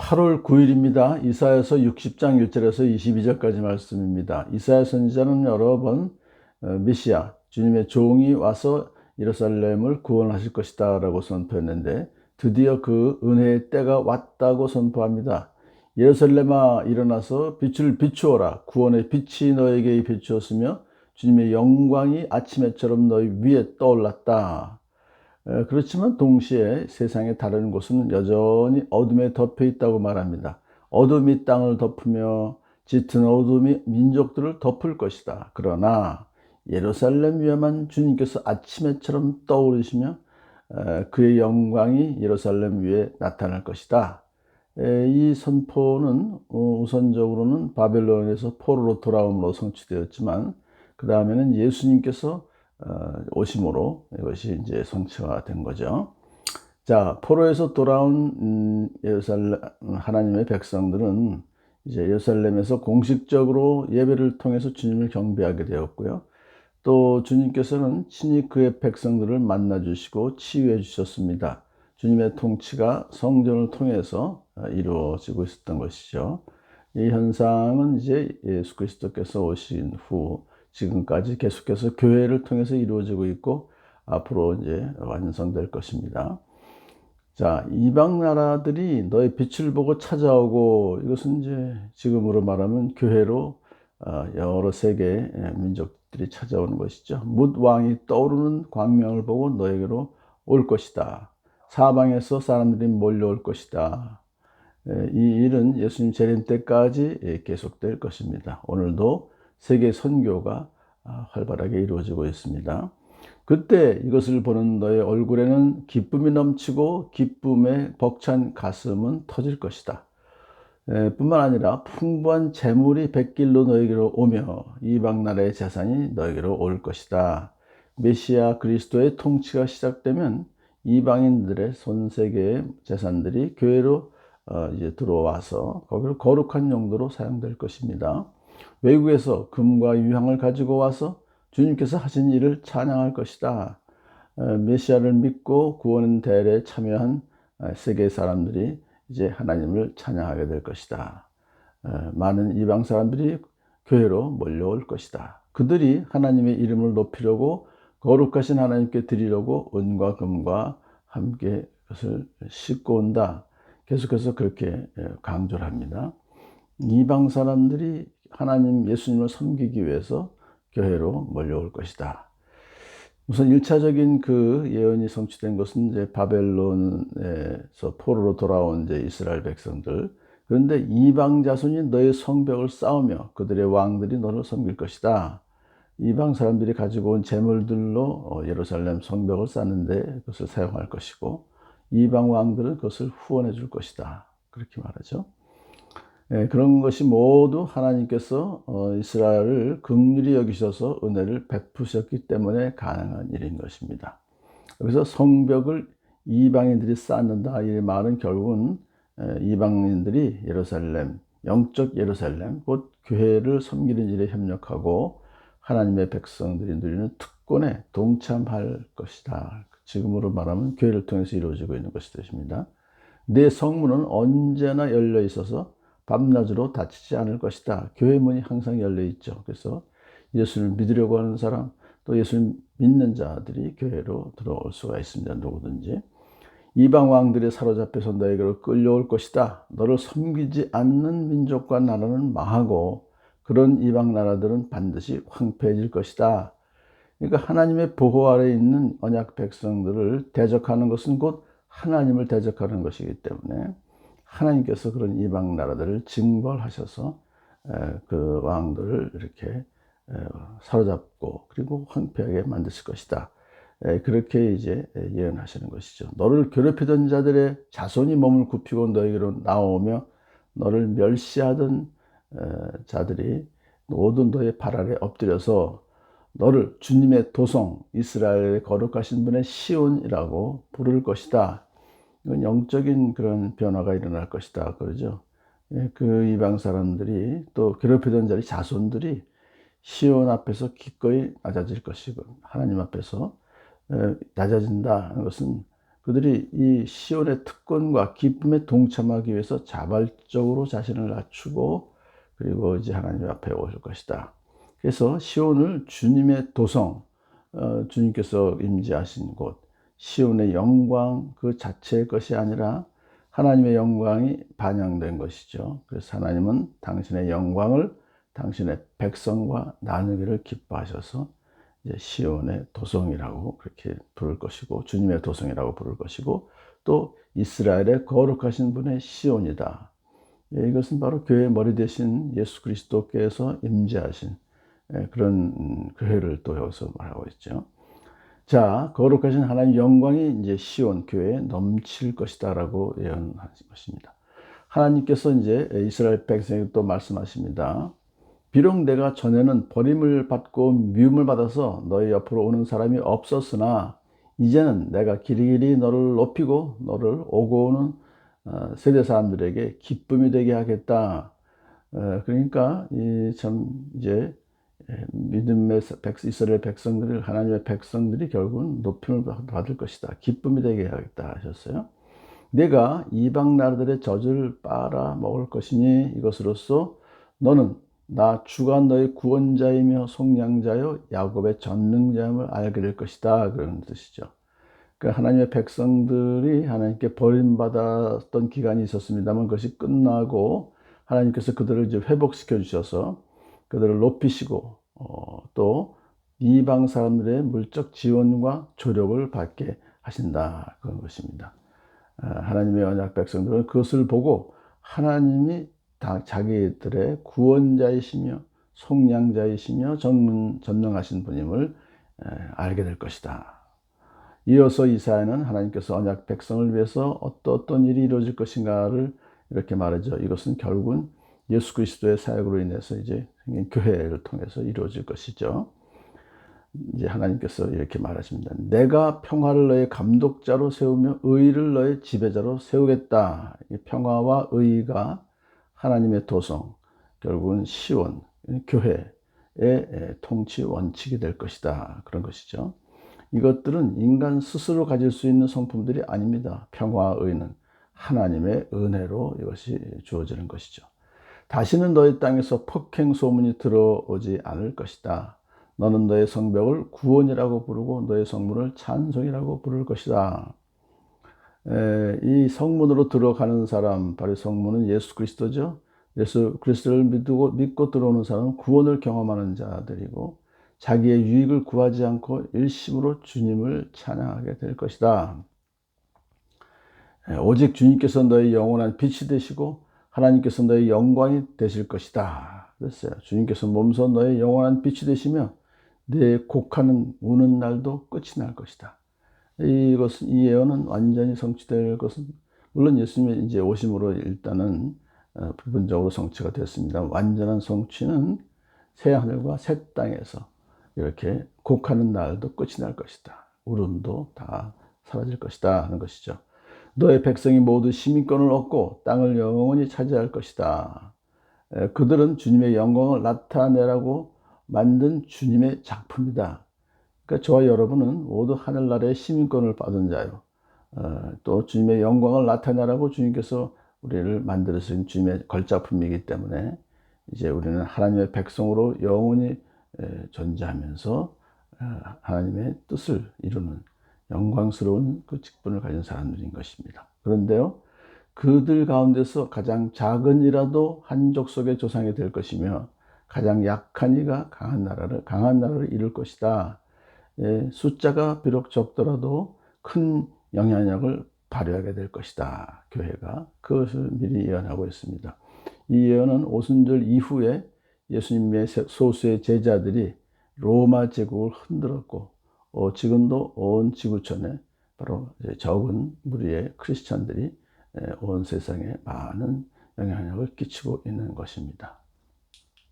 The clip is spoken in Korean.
8월 9일입니다. 이사야서 60장 1절에서 22절까지 말씀입니다. 이사야 선지자는 여러 번 메시아, 주님의 종이 와서 예루살렘을 구원하실 것이다 라고 선포했는데, 드디어 그 은혜의 때가 왔다고 선포합니다. 예루살렘아 일어나서 빛을 비추어라. 구원의 빛이 너에게 비추었으며 주님의 영광이 아침에처럼 너희 위에 떠올랐다. 그렇지만 동시에 세상의 다른 곳은 여전히 어둠에 덮여 있다고 말합니다. 어둠이 땅을 덮으며 짙은 어둠이 민족들을 덮을 것이다. 그러나 예루살렘 위에만 주님께서 아침에처럼 떠오르시며 그의 영광이 예루살렘 위에 나타날 것이다. 이 선포는 우선적으로는 바벨론에서 포로로 돌아옴으로 성취되었지만, 그 다음에는 예수님께서 오심으로 이것이 이제 성취가 된 거죠. 자, 포로에서 돌아온 예루살렘 하나님의 백성들은 이제 예루살렘에서 공식적으로 예배를 통해서 주님을 경배하게 되었고요. 또 주님께서는 친히 그의 백성들을 만나 주시고 치유해 주셨습니다. 주님의 통치가 성전을 통해서 이루어지고 있었던 것이죠. 이 현상은 이제 예수 그리스도께서 오신 후 지금까지 계속해서 교회를 통해서 이루어지고 있고, 앞으로 이제 완성될 것입니다. 자, 이방 나라들이 너의 빛을 보고 찾아오고, 이것은 이제 지금으로 말하면 교회로 여러 세계 민족들이 찾아오는 것이죠. 뭇 왕이 떠오르는 광명을 보고 너에게로 올 것이다. 사방에서 사람들이 몰려올 것이다. 이 일은 예수님 재림 때까지 계속될 것입니다. 오늘도 세계 선교가 활발하게 이루어지고 있습니다. 그때 이것을 보는 너의 얼굴에는 기쁨이 넘치고 기쁨에 벅찬 가슴은 터질 것이다. 뿐만 아니라 풍부한 재물이 백길로 너에게로 오며 이방 나라의 재산이 너에게로 올 것이다. 메시아 그리스도의 통치가 시작되면 이방인들의 전 세계의 재산들이 교회로 이제 들어와서 거기를 거룩한 용도로 사용될 것입니다. 외국에서 금과 유향을 가지고 와서 주님께서 하신 일을 찬양할 것이다. 메시아를 믿고 구원 대회에 참여한 세계 사람들이 이제 하나님을 찬양하게 될 것이다. 많은 이방 사람들이 교회로 몰려올 것이다. 그들이 하나님의 이름을 높이려고 거룩하신 하나님께 드리려고 은과 금과 함께 그것을 싣고 온다. 계속해서 그렇게 강조를 합니다. 이방 사람들이 하나님 예수님을 섬기기 위해서 교회로 몰려올 것이다. 우선 1차적인 그 예언이 성취된 것은 이제 바벨론에서 포로로 돌아온 이제 이스라엘 백성들. 그런데 이방 자손이 너의 성벽을 쌓으며 그들의 왕들이 너를 섬길 것이다. 이방 사람들이 가지고 온 재물들로 예루살렘 성벽을 쌓는데 그것을 사용할 것이고, 이방 왕들은 그것을 후원해 줄 것이다. 그렇게 말하죠. 그런 것이 모두 하나님께서 이스라엘을 긍휼히 여기셔서 은혜를 베푸셨기 때문에 가능한 일인 것입니다. 여기서 성벽을 이방인들이 쌓는다, 이 말은 결국은 이방인들이 예루살렘, 영적 예루살렘, 곧 교회를 섬기는 일에 협력하고 하나님의 백성들이 누리는 특권에 동참할 것이다. 지금으로 말하면 교회를 통해서 이루어지고 있는 것이 되십니다. 내 성문은 언제나 열려 있어서 밤낮으로 닫히지 않을 것이다. 교회 문이 항상 열려 있죠. 그래서 예수를 믿으려고 하는 사람, 또 예수를 믿는 자들이 교회로 들어올 수가 있습니다. 누구든지. 이방 왕들이 사로잡혀서 너에게로 끌려올 것이다. 너를 섬기지 않는 민족과 나라는 망하고 그런 이방 나라들은 반드시 황폐해질 것이다. 그러니까 하나님의 보호 아래 있는 언약 백성들을 대적하는 것은 곧 하나님을 대적하는 것이기 때문에 하나님께서 그런 이방 나라들을 징벌하셔서 그 왕들을 이렇게 사로잡고 그리고 황폐하게 만드실 것이다. 그렇게 이제 예언하시는 것이죠. 너를 괴롭히던 자들의 자손이 몸을 굽히고 너에게로 나오며 너를 멸시하던 자들이 모든 너의 발 아래 엎드려서 너를 주님의 도성 이스라엘의 거룩하신 분의 시온이라고 부를 것이다. 이건 영적인 그런 변화가 일어날 것이다 그러죠. 그 이방 사람들이 또 괴롭히던 자리 자손들이 시온 앞에서 기꺼이 낮아질 것이고, 하나님 앞에서 낮아진다는 것은 그들이 이 시온의 특권과 기쁨에 동참하기 위해서 자발적으로 자신을 낮추고 그리고 이제 하나님 앞에 오실 것이다. 그래서 시온을 주님의 도성, 주님께서 임재하신 곳, 시온의 영광 그 자체의 것이 아니라 하나님의 영광이 반영된 것이죠. 그래서 하나님은 당신의 영광을 당신의 백성과 나누기를 기뻐하셔서 이제 시온의 도성이라고 그렇게 부를 것이고, 주님의 도성이라고 부를 것이고, 또 이스라엘의 거룩하신 분의 시온이다. 이것은 바로 교회의 머리 대신 예수 그리스도께서 임재하신 그런 교회를 또 여기서 말하고 있죠. 자, 거룩하신 하나님 영광이 이제 시온 교회에 넘칠 것이다라고 예언하신 것입니다. 하나님께서 이제 이스라엘 백성에게 또 말씀하십니다. 비록 내가 전에는 버림을 받고 미움을 받아서 너희 옆으로 오는 사람이 없었으나 이제는 내가 길이길이 너를 높이고 너를 오고 오는 세대 사람들에게 기쁨이 되게 하겠다. 그러니까 참 이제 믿음의 이스라엘 백성들을, 하나님의 백성들이 결국은 높임을 받을 것이다. 기쁨이 되게 하겠다 하셨어요. 내가 이방 나라들의 젖을 빨아 먹을 것이니 이것으로써 너는 나 주가 너의 구원자이며 속량자여 야곱의 전능자임을 알게 될 것이다. 그런 뜻이죠. 그러니까 하나님의 백성들이 하나님께 버림받았던 기간이 있었습니다만 그것이 끝나고 하나님께서 그들을 이제 회복시켜 주셔서 그들을 높이시고 또 이방 사람들의 물적 지원과 조력을 받게 하신다. 그런 것입니다. 하나님의 언약 백성들은 그것을 보고 하나님이 다 자기들의 구원자이시며 속량자이시며 전능하신 분임을 알게 될 것이다. 이어서 이사야는 하나님께서 언약 백성을 위해서 어떤 일이 이루어질 것인가를 이렇게 말하죠. 이것은 결국은 예수 그리스도의 사역으로 인해서 이제 생긴 교회를 통해서 이루어질 것이죠. 이제 하나님께서 이렇게 말하십니다. 내가 평화를 너의 감독자로 세우며 의를 너의 지배자로 세우겠다. 평화와 의가 하나님의 도성, 결국은 시온, 교회의 통치 원칙이 될 것이다. 그런 것이죠. 이것들은 인간 스스로 가질 수 있는 성품들이 아닙니다. 평화와 의는 하나님의 은혜로 이것이 주어지는 것이죠. 다시는 너희 땅에서 폭행 소문이 들어오지 않을 것이다. 너는 너의 성벽을 구원이라고 부르고 너의 성문을 찬송이라고 부를 것이다. 이 성문으로 들어가는 사람, 바로 성문은 예수 그리스도죠. 예수 그리스도를 믿고 들어오는 사람은 구원을 경험하는 자들이고 자기의 유익을 구하지 않고 일심으로 주님을 찬양하게 될 것이다. 오직 주님께서 너의 영원한 빛이 되시고 하나님께서 너의 영광이 되실 것이다. 그랬어요. 주님께서 몸소 너의 영원한 빛이 되시며 내 곡하는 우는 날도 끝이 날 것이다. 이 예언은 완전히 성취될 것은, 물론 예수님의 이제 오심으로 일단은 부분적으로 성취가 됐습니다. 완전한 성취는 새 하늘과 새 땅에서 이렇게 곡하는 날도 끝이 날 것이다. 울음도 다 사라질 것이다 하는 것이죠. 너의 백성이 모두 시민권을 얻고 땅을 영원히 차지할 것이다. 그들은 주님의 영광을 나타내라고 만든 주님의 작품이다. 그러니까 저와 여러분은 모두 하늘나라의 시민권을 받은 자요. 또 주님의 영광을 나타내라고 주님께서 우리를 만들어주신 주님의 걸작품이기 때문에 이제 우리는 하나님의 백성으로 영원히 존재하면서 하나님의 뜻을 이루는 영광스러운 그 직분을 가진 사람들인 것입니다. 그런데요, 그들 가운데서 가장 작은 이라도 한 족속의 조상이 될 것이며 가장 약한 이가 강한 나라를 이룰 것이다. 숫자가 비록 적더라도 큰 영향력을 발휘하게 될 것이다. 교회가 그것을 미리 예언하고 있습니다. 이 예언은 오순절 이후에 예수님의 소수의 제자들이 로마 제국을 흔들었고 지금도 온 지구촌에 바로 적은 무리의 크리스찬들이 온 세상에 많은 영향력을 끼치고 있는 것입니다.